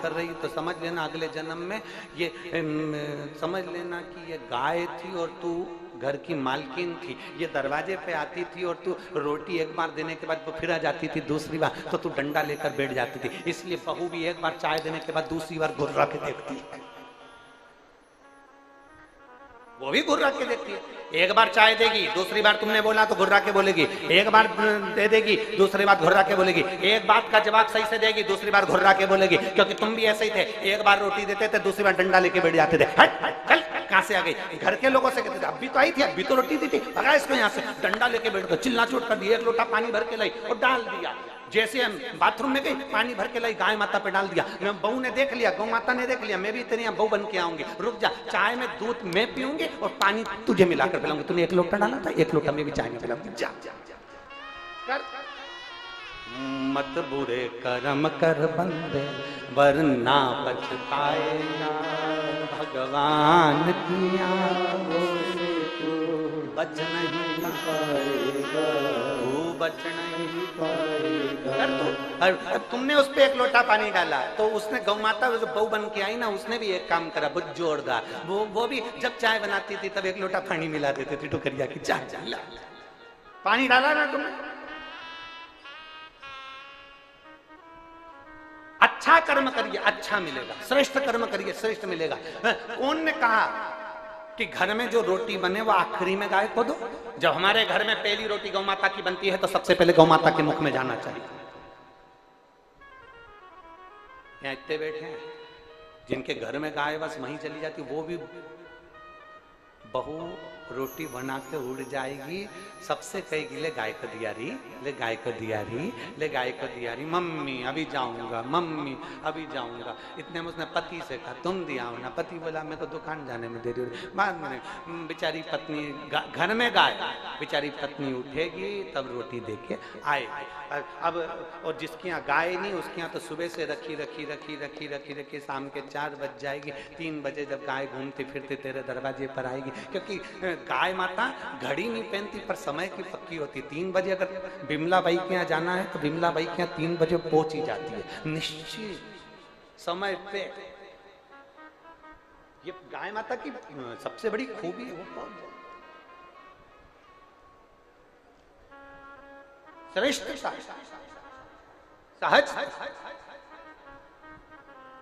कर रही तो समझ लेना अगले जन्म में ये समझ लेना कि ये गाय थी और तू घर की मालकिन थी। ये दरवाजे पे आती थी और तू रोटी एक बार देने के बाद वो फिर आ जाती थी, दूसरी बार तो तू डंडा लेकर बैठ जाती थी। इसलिए बहू भी एक बार चाय देने के बाद दूसरी बार घुर्रा के देखती है, वो भी घुर्रा के देखती है। एक बार चाय देगी, दूसरी बार तुमने बोला तो घुर्रा के बोलेगी, एक बार दे देगी, दूसरी बार घुर्रा के बोलेगी, एक बात का जवाब सही से देगी, दूसरी बार घुर्रा के बोलेगी। क्योंकि तुम भी ऐसे ही थे, एक बार रोटी देते थे, दूसरी बार डंडा लेके बैठ जाते थे। हट चल, कहां से आ गई? घर के लोगों से कहते थे अभी तो आई थी, अभी तो रोटी दी थी, भगा इसको यहाँ से। डंडा लेके बैठ गए, चिल्ला चोट कर दी, एक लोटा पानी भर के लाई और डाल दिया। जैसे हम बाथरूम में गई, पानी भर के लाई, गाय माता पे डाल दिया। बहू ने देख लिया, गौ माता ने देख लिया, मैं भी तेरे यहाँ बहू बन के आऊंगी, रुक जा, चाय में दूध मैं पीऊंगी और पानी तुझे मिलाकर पिलाऊंगी। तूने एक लोटा डाला था, एक लोटा में भी चाय में पिलाऊंगी, जा जा कर। मत बुरे कर्म कर बंदे वरना पछताएगा, भगवान की आंखों से तू बच नहीं पाएगा, तू बच नहीं पाएगा। तुमने उस पे एक लोटा पानी डाला तो उसने गौ माता जो बहू बन के आई ना, उसने भी एक काम करा बहुत जोरदार। वो भी जब चाय बनाती थी तब एक लोटा पानी मिला देते थे टुकरिया की, चाय पानी डाला ना तुमने। अच्छा कर्म करिए अच्छा मिलेगा, श्रेष्ठ कर्म करिए श्रेष्ठ मिलेगा। कौन ने कहा कि घर में जो रोटी बने वो आखिरी में गाय को दो? जब हमारे घर में पहली रोटी गौ माता की बनती है तो सबसे पहले गौ माता के मुख में जाना चाहिए। यहाँ इतने बैठे हैं जिनके घर में गाय बस वहीं चली जाती, वो भी बहू रोटी बना के उड़ जाएगी, सबसे कहेगी ले गाय को दिया रही, ले गाय को दिया रही, ले गाय को दिया रही, मम्मी अभी जाऊंगा, मम्मी अभी जाऊंगा। इतने में उसने पति से कहा तुम दिया हो ना? पति बोला मैं तो दुकान जाने में देरी हो रही। बाद में बेचारी पत्नी, घर में गाय, बेचारी पत्नी उठेगी तब रोटी दे के आएगी। अब और जिसके यहाँ गाय नहीं उसके यहाँ तो सुबह से रखी रखी रखी रखी रखी रखी शाम के 4 बज जाएगी, 3 बजे जब गाय घूमती फिरती तेरे दरवाजे पर आएगी। क्योंकि गाय माता घड़ी नहीं पहनती पर समय की पक्की होती। 3 बजे अगर बिमला बाई के यहाँ जाना है तो बिमला बाई के यहाँ 3 बजे पहुंच ही जाती है निश्चित समय पे। ये गाय माता की सबसे बड़ी खूबी है, वो श्रेष्ठ सहज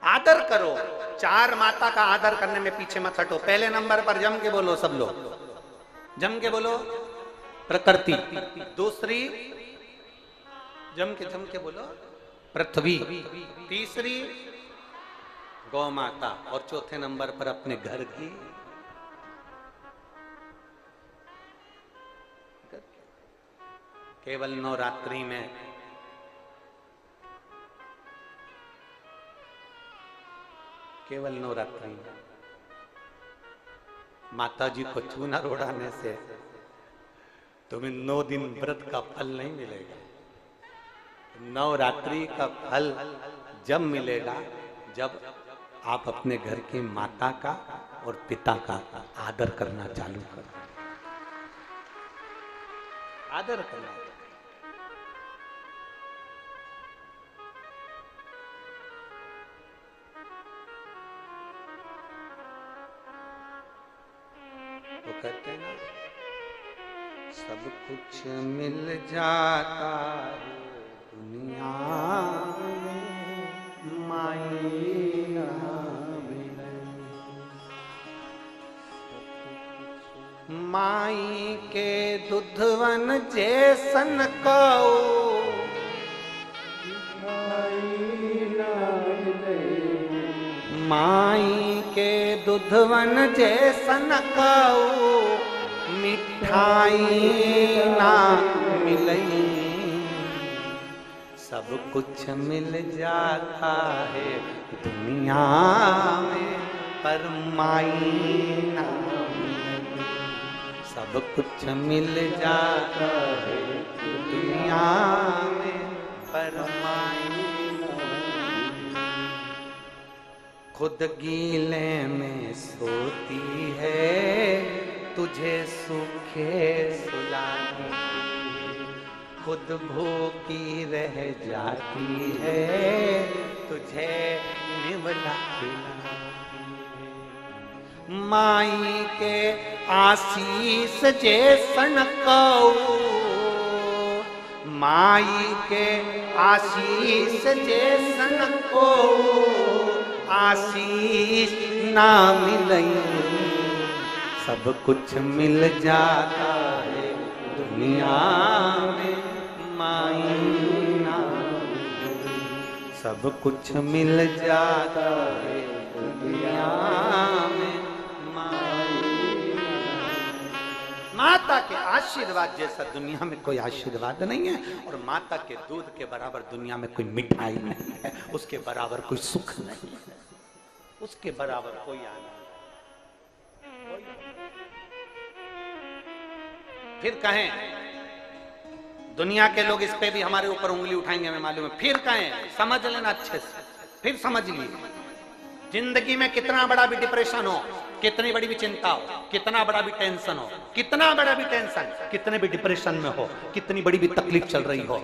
आदर करो। 4 माता का आदर करने में पीछे मत हटो। पहले नंबर पर जम के बोलो, सब लोग जम के बोलो प्रकृति, दूसरी जम के बोलो पृथ्वी, तीसरी गौ माता और चौथे नंबर पर अपने घर की। केवल नवरात्रि में माता जी को चूना रोड़ाने से तुम्हें 9 दिन व्रत का फल नहीं मिलेगा। नवरात्रि का फल जब मिलेगा जब आप अपने घर की माता का और पिता का आदर करना चालू करो। आदर करना तो कहते हैं ना, सब कुछ मिल जाता है दुनिया में, माई ना मिले। माई के दुधवन जैसन कौ माई के दुधवन जैसन कौ मिठाई ना मिलई। सब कुछ मिल जाता है दुनिया में पर माई ना मिलई। सब कुछ मिल जाता है दुनिया में पर माई। खुद गीले में सोती है तुझे सूखे सुलाती, खुद भूखी रह जाती है तुझे शिमला माई के आशीष जैसन कऊ माई के आशीष जैसन को आशीष ना मिलई सब कुछ मिल जाता है दुनिया में माई ना सब कुछ मिल जाता है दुनिया में माता के आशीर्वाद जैसा दुनिया में कोई आशीर्वाद नहीं है और माता के दूध के बराबर दुनिया में कोई मिठाई नहीं है उसके बराबर कोई सुख नहीं है उसके बराबर कोई आनंद फिर कहें दुनिया के लोग इस पे भी हमारे ऊपर उंगली उठाएंगे हमें मालूम है फिर कहें समझ लेना अच्छे से फिर समझ लीजिए जिंदगी में कितना बड़ा भी डिप्रेशन हो कितनी बड़ी भी चिंता हो कितना बड़ा भी टेंशन हो कितना बड़ा भी टेंशन कितने भी डिप्रेशन में हो कितनी बड़ी भी तकलीफ चल रही हो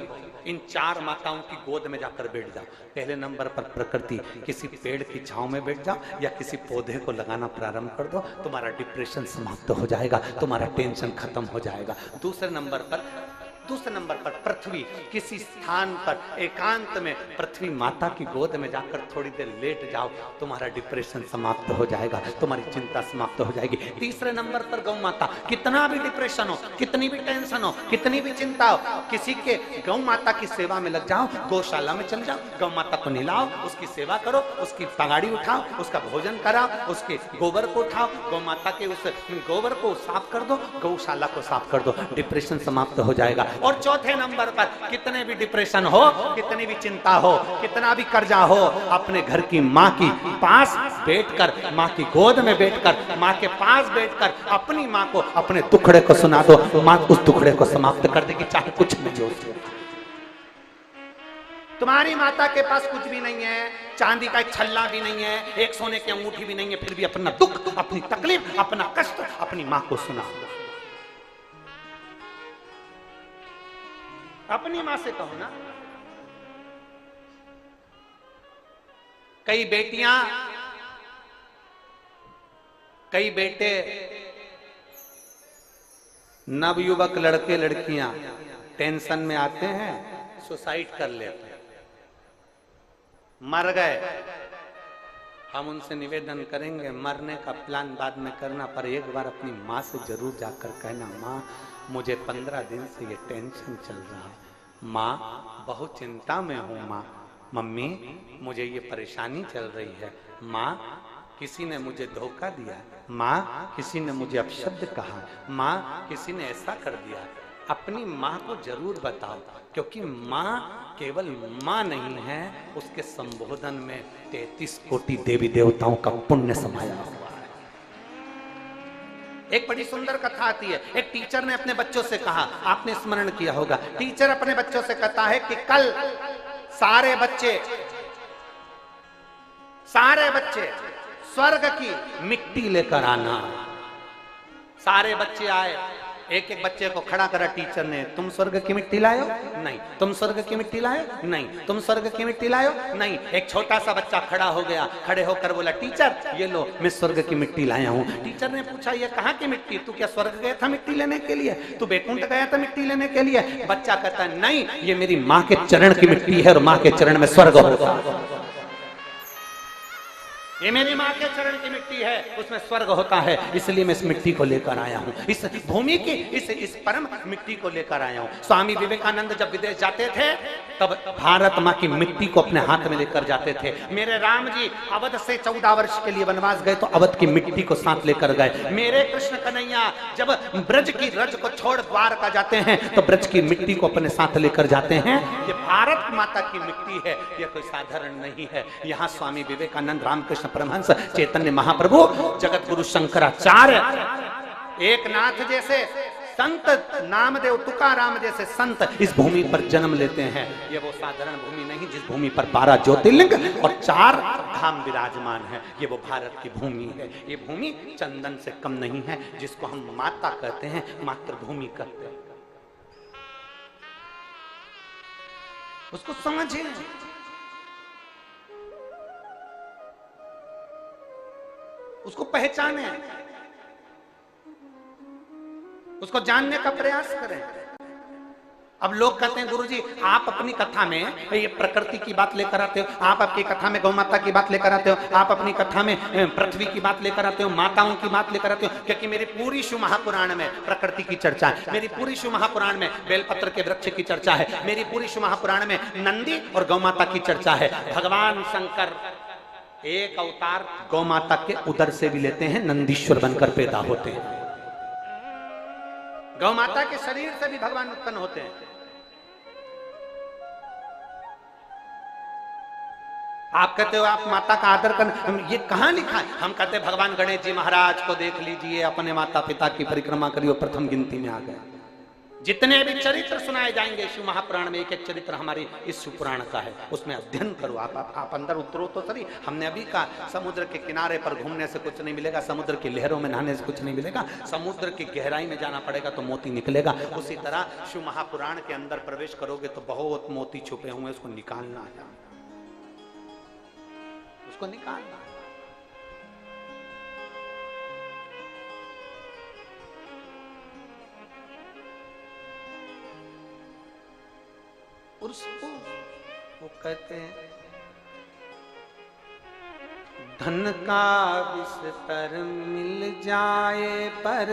इन चार माताओं की गोद में जाकर बैठ जाओ पहले नंबर पर प्रकृति किसी पेड़ की छांव में बैठ जाओ या किसी पौधे को लगाना प्रारंभ कर दो तुम्हारा डिप्रेशन समाप्त हो जाएगा तुम्हारा टेंशन खत्म हो जाएगा दूसरे नंबर पर पृथ्वी किसी स्थान पर एकांत में पृथ्वी माता की गोद में जाकर थोड़ी देर लेट जाओ तुम्हारा डिप्रेशन समाप्त हो जाएगा तुम्हारी चिंता समाप्त हो जाएगी तीसरे नंबर पर गौ माता कितना भी डिप्रेशन हो कितनी भी टेंशन हो कितनी भी चिंता हो किसी के गौ माता की सेवा में लग जाओ गौशाला में चल जाओ गौ माता को नहलाओ उसकी सेवा करो उसकी पगाड़ी उठाओ उसका भोजन कराओ उसके गोबर को उठाओ गौ माता के उस गोबर को साफ कर दो गौशाला को साफ कर दो डिप्रेशन समाप्त हो जाएगा और चौथे नंबर पर कितने भी डिप्रेशन हो कितनी भी चिंता हो कितना भी कर्जा हो अपने घर की माँ की पास बैठकर माँ की गोद में बैठकर माँ के पास बैठकर अपनी माँ को अपने दुखड़े को सुना दो माँ उस दुखड़े को समाप्त कर देगी चाहे कुछ भी जो तुम्हारी माता के पास कुछ भी नहीं है चांदी का एक छल्ला भी नहीं है एक सोने की अंगूठी भी नहीं है फिर भी अपना दुख अपनी तकलीफ अपना कष्ट अपनी माँ को सुना अपनी मां से कहो ना कई बेटियां कई बेटे नवयुवक लड़के लड़कियां टेंशन में आते हैं सुसाइड कर लेते हैं मर गए हम उनसे निवेदन करेंगे मरने का प्लान बाद में करना पर एक बार अपनी माँ से जरूर जाकर कहना माँ मुझे 15 दिन से ये टेंशन चल रहा है माँ बहुत चिंता में हूँ माँ मम्मी मुझे ये परेशानी चल रही है माँ किसी ने मुझे धोखा दिया माँ किसी ने मुझे अपशब्द कहा माँ किसी ने ऐसा कर दिया अपनी माँ को जरूर बताओ क्योंकि माँ केवल माँ नहीं है उसके संबोधन में 33 कोटि देवी देवताओं का पुण्य समाया हुआ है एक बड़ी सुंदर कथा आती है एक टीचर ने अपने बच्चों से कहा आपने स्मरण किया होगा टीचर अपने बच्चों से कहता है कि कल सारे बच्चे स्वर्ग की मिट्टी लेकर आना सारे बच्चे आए एक एक बच्चे को खड़ा करा टीचर ने तुम स्वर्ग की मिट्टी लायो नहीं तुम स्वर्ग की मिट्टी लायो नहीं तुम स्वर्ग की मिट्टी लायो नहीं एक छोटा सा बच्चा खड़ा हो गया खड़े होकर बोला टीचर ये लो मैं स्वर्ग की मिट्टी लाया हूँ टीचर ने पूछा ये कहाँ की मिट्टी तू क्या स्वर्ग गया था मिट्टी लेने के लिए तू बैकुंठ गया था मिट्टी लेने के लिए बच्चा कहता है नहीं ये मेरी माँ के चरण की मिट्टी है और माँ के चरण में स्वर्ग होता है ये मेरी माँ के चरण की मिट्टी है उसमें स्वर्ग होता है इसलिए मैं इस मिट्टी को लेकर आया हूँ इस भूमि की इस परम मिट्टी को लेकर आया हूँ स्वामी विवेकानंद जब विदेश जाते थे तब भारत माँ की मिट्टी को अपने हाथ में लेकर जाते थे मेरे राम जी अवध से 14 वर्ष के लिए वनवास गए तो अवध की मिट्टी को साथ लेकर गए मेरे कृष्ण कन्हैया जब ब्रज की रज को छोड़ द्वारका जाते हैं तो ब्रज की मिट्टी को अपने साथ लेकर जाते हैं ये भारत माता की मिट्टी है यह कोई साधारण नहीं है यहाँ स्वामी विवेकानंद रामकृष्ण परमहंस चैतन्य महाप्रभु जगत गुरु शंकराचार्य एक नाथ जैसे संत नामदेव तुकाराम जैसे संत इस भूमि पर जन्म लेते हैं ये वो साधारण भूमि नहीं जिस भूमि पर 12 ज्योतिर्लिंग और 4 धाम विराजमान है ये वो भारत की भूमि है ये भूमि चंदन से कम नहीं है जिसको हम माता कहते हैं मातृभूमि कहते हैं उसको समझिए उसको पहचाने, उसको जानने का प्रयास करें। अब लोग कहते हैं गुरुजी आप अपनी कथा में ये प्रकृति की बात लेकर आते हो, आप आपकी कथा में गौ माता की बात लेकर आते हो, आप अपनी कथा में पृथ्वी की बात लेकर आते हो, माताओं की बात लेकर आते हो, क्योंकि मेरी पूरी शिव महापुराण में प्रकृति की चर्चा है, मेरी पूरी शिव महापुराण में बेलपत्र के वृक्ष की चर्चा है, मेरी पूरी शिव महापुराण में नंदी और गौ माता की चर्चा है। भगवान शंकर एक अवतार गौ माता के उदर से भी लेते हैं, नंदीश्वर बनकर पैदा होते हैं। गौ माता के शरीर से भी भगवान उत्पन्न होते हैं। आप कहते हो आप माता का आदर करना, ये कहां लिखा है? हम कहते हैं भगवान गणेश जी महाराज को देख लीजिए, अपने माता पिता की परिक्रमा करिए, प्रथम गिनती में आ गए। जितने भी चरित्र सुनाए जाएंगे शिव महापुराण में, एक एक चरित्र हमारी इस शिव पुराण का है, उसमें अध्ययन करो। आप अंदर उतरो तो सही। हमने अभी कहा समुद्र के किनारे पर घूमने से कुछ नहीं मिलेगा, समुद्र की लहरों में नहाने से कुछ नहीं मिलेगा, समुद्र की गहराई में जाना पड़ेगा तो मोती निकलेगा। उसी तरह शिव महापुराण के अंदर प्रवेश करोगे तो बहुत मोती छुपे हुए, उसको निकालना है, उसको निकालना है। उसको वो कहते हैं धन का बिस्तर मिल जाए पर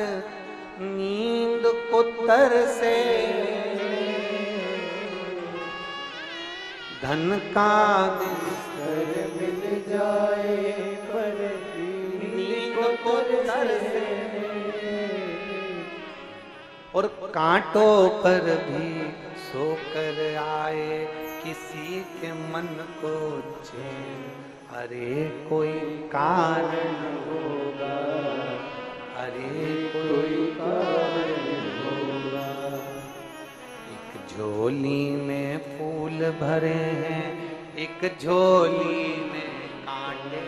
नींद को तरसे, धन का बिस्तर मिल जाए पर नींद को तरसे, और कांटों पर भी सोकर आए किसी के मन को चैन। अरे कोई कारण होगा, अरे कोई कारण होगा। एक झोली में फूल भरे हैं, एक झोली में कांटे,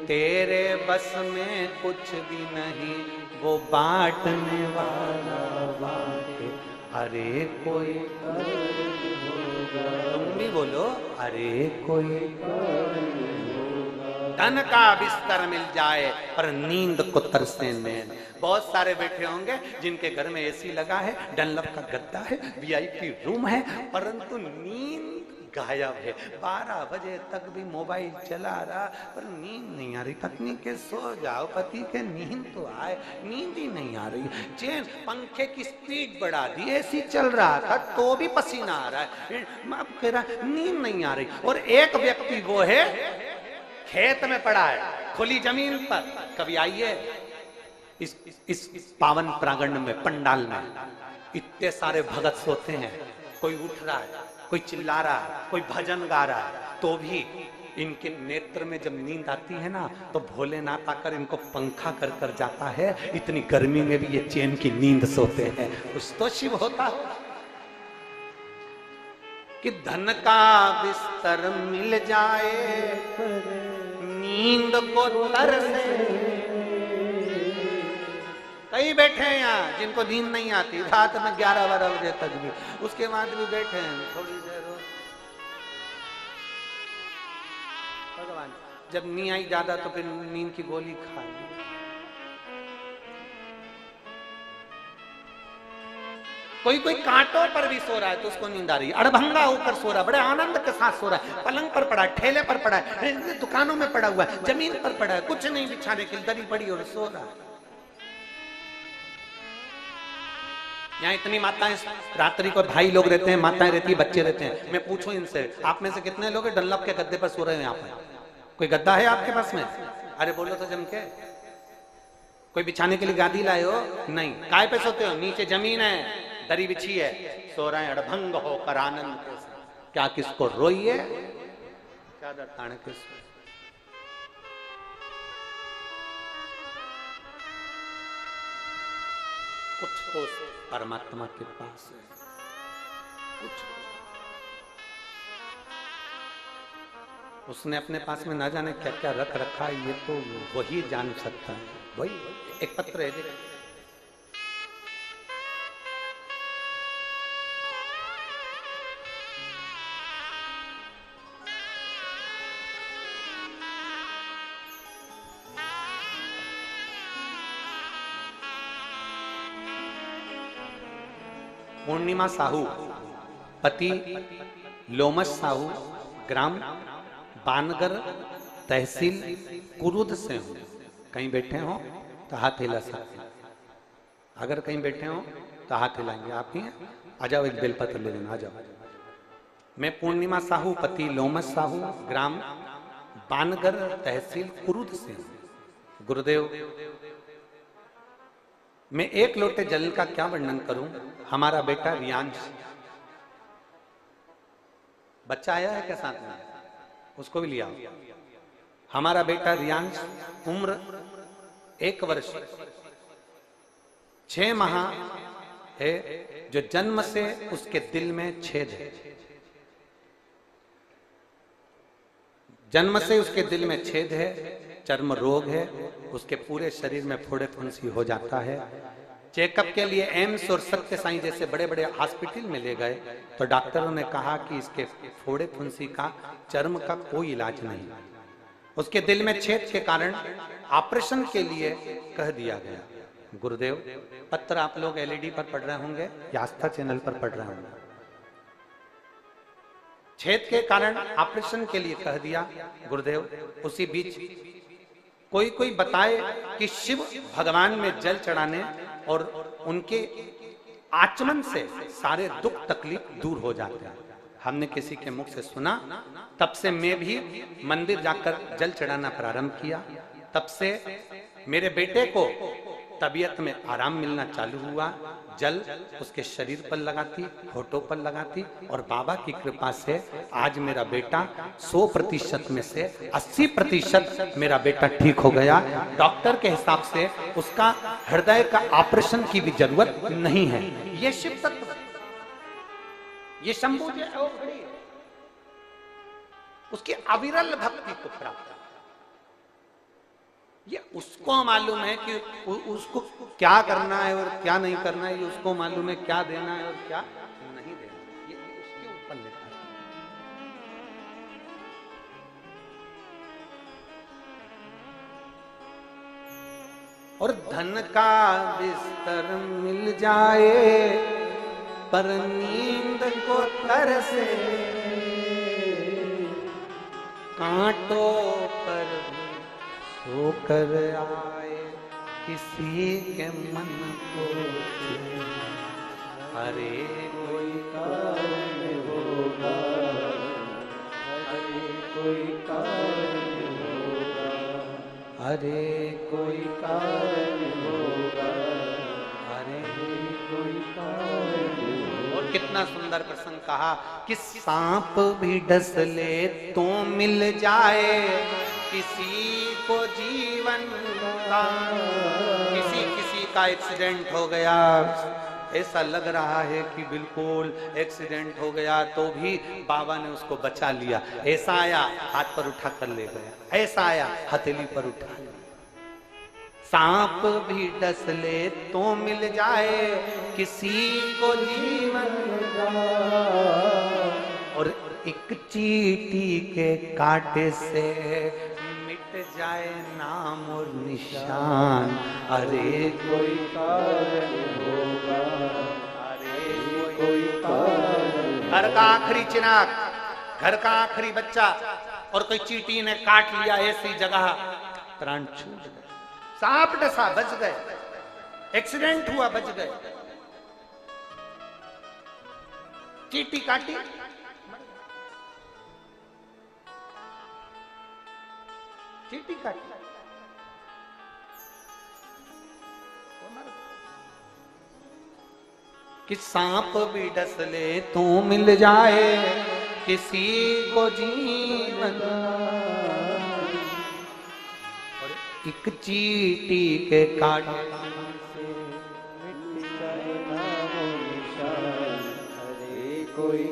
तेरे बस में कुछ भी नहीं, वो बांटने वाला बांटे। अरे कोई कारण होगा, तुम भी बोलो अरे कोई कारण होगा। धन का बिस्तर मिल जाए पर नींद को तरसे नैन। बहुत सारे बैठे होंगे जिनके घर में एसी लगा है, डनलप का गद्दा है, वीआईपी रूम है, परंतु नींद गायब है। 12 बजे तक भी मोबाइल चला रहा पर नींद नहीं आ रही। पत्नी के सो जाओ, पति के नींद तो आए, नींद ही नहीं आ रही। चैन पंखे की स्पीड बढ़ा दी, एसी चल रहा था तो भी पसीना आ रहा है, अब कह रहा नींद नहीं आ रही। और एक व्यक्ति वो है खेत में पड़ा है, खुली जमीन पर। कभी आइए इस पावन प्रांगण में, पंडाल में इतने सारे भगत सोते हैं, कोई उठ रहा है, कोई चिल्ला रहा है, कोई भजन गा रहा है, तो भी इनके नेत्र में जब नींद आती है ना तो भोलेनाथ आकर इनको पंखा कर कर जाता है। इतनी गर्मी में भी ये चैन की नींद सोते हैं। कुछ तो शिव होता है कि धन का बिस्तर मिल जाए नींद को तरसे। कई बैठे हैं यहाँ जिनको नींद नहीं आती, रात में 11-12 बजे तक भी, उसके बाद भी बैठे हैं थोड़ी देर। भगवान जब नींद आई ज्यादा तो फिर नींद की गोली खा ली। कोई कोई कांटों पर भी सो रहा है तो उसको नींद आ रही है, अड़भंगा होकर सो रहा है, बड़े आनंद के साथ सो रहा है, पलंग पर पड़ा है, ठेले पर पड़ा है, दुकानों में पड़ा हुआ है, जमीन पर पड़ा है, कुछ नहीं बिछाने के लिए, दरी पड़ी और सो रहा है। यहाँ इतनी माताएं, रात्रि को भाई लोग रहते हैं, माताएं रहती है, बच्चे रहते हैं। मैं पूछूं इनसे, आप में से कितने लोग डनलप के गद्दे पर सो रहे हैं? यहाँ पर कोई गद्दा है आपके पास में? अरे बोलो तो जम के। कोई बिछाने के लिए गादी लाए हो? नहीं। काय पे सोते हो? नीचे जमीन है, दरी बिछी है, सो रहे हैं अड़भंग होकर आनंद के साथ। क्या किसको रोइए, चादर ताने के साथ। कुछ तो परमात्मा के पास है, कुछ उसने अपने पास में ना जाने क्या क्या रख रखा है, ये तो वही जान सकता है। वही एक पत्र है, देखो पूर्णिमा साहू, पति लोमस साहू, ग्राम बानगर, तहसील कुरुद से हूं। कहीं बैठे हो तो हाथ हिला सकते हैं। अगर कहीं बैठे हो तो हाथ हिलाएंगे। आप ही हैं? आ जाओ, एक बेलपत्र ले लेना, आ जाओ। मैं पूर्णिमा साहू, पति लोमस साहू, ग्राम बानगर, तहसील कुरुद से हूं। गुरुदेव, मैं एक लोटे जल का क्या वर्णन करूं। हमारा बेटा रियांश, बच्चा आया है क्या साथ में? उसको भी लिया। हमारा बेटा रियांश, उम्र 1 वर्ष 6 माह है, जो जन्म से उसके दिल में छेद है। जन्म से उसके दिल में छेद है, चर्म रोग है, उसके पूरे शरीर में फोड़े फुंसी हो जाता है। चेकअप के लिए एम्स और सत्य साईं जैसे बड़े बड़े हॉस्पिटल में ले गए तो डॉक्टरों ने कहा कि इसके फोड़े फुंसी का, चर्म का कोई इलाज नहीं। उसके दिल में छेद के कारण ऑपरेशन के लिए कह दिया गया। गुरुदेव, पत्र आप लोग एलईडी पर पढ़ रहे होंगे या आस्था चैनल पर पढ़ रहे होंगे। छेद के कारण ऑपरेशन के लिए कह दिया। गुरुदेव, उसी बीच कोई बताए कि शिव भगवान में जल चढ़ाने और उनके आचमन से सारे दुख तकलीफ दूर हो जाते हैं। हमने किसी के मुख से सुना, तब से मैं भी मंदिर जाकर जल चढ़ाना प्रारंभ किया। तब से मेरे बेटे को तबीयत में आराम मिलना चालू हुआ। जल उसके शरीर पर लगाती, होठों पर लगाती, और बाबा की कृपा से आज मेरा बेटा 100% में से 80% मेरा बेटा ठीक हो गया। डॉक्टर के हिसाब से उसका हृदय का ऑपरेशन की भी जरूरत नहीं है। ये शिव तत्व, ये शंभू जी उसकी अविरल भक्ति को प्राप्त, ये उसको मालूम है कि उसको क्या करना है और क्या नहीं करना है। ये उसको मालूम है क्या देना है और क्या नहीं देना है। ये उसके ऊपर लेता है। और धन का बिस्तर मिल जाए पर नींद को तरसे, कांटों पर होकर आए किसी के मन को। अरे कोई कारण होगा, अरे कोई कारण होगा, अरे कोई कारण होगा, अरे कोई कारण होगा। और कितना सुंदर प्रसंग कहा कि सांप भी डस ले तो मिल जाए किसी को जीवन का। किसी का एक्सीडेंट हो गया, ऐसा लग रहा है कि बिल्कुल एक्सीडेंट हो गया, तो भी बाबा ने उसको बचा लिया। ऐसा आया हाथ पर उठा कर ले गया, ऐसा आया हथेली पर उठा लिया। सांप भी डस ले तो मिल जाए किसी को जीवन का, और एक चींटी के कांटे से जाए नाम और निशान। अरे कोई कारण होगा, अरे कोई कारण। घर का आखिरी चिराग, घर का आखिरी बच्चा, और कोई चींटी ने काट लिया ऐसी जगह, प्राण छूट गए। सांप डसा, बच गए। एक्सीडेंट हुआ, बच गए। चींटी काटी, चींटी काटी, कि सांप भी डस ले तो मिल जाए किसी को जीवन, और एक चींटी के काटे से मिट जाए नाम निशान। अरे कोई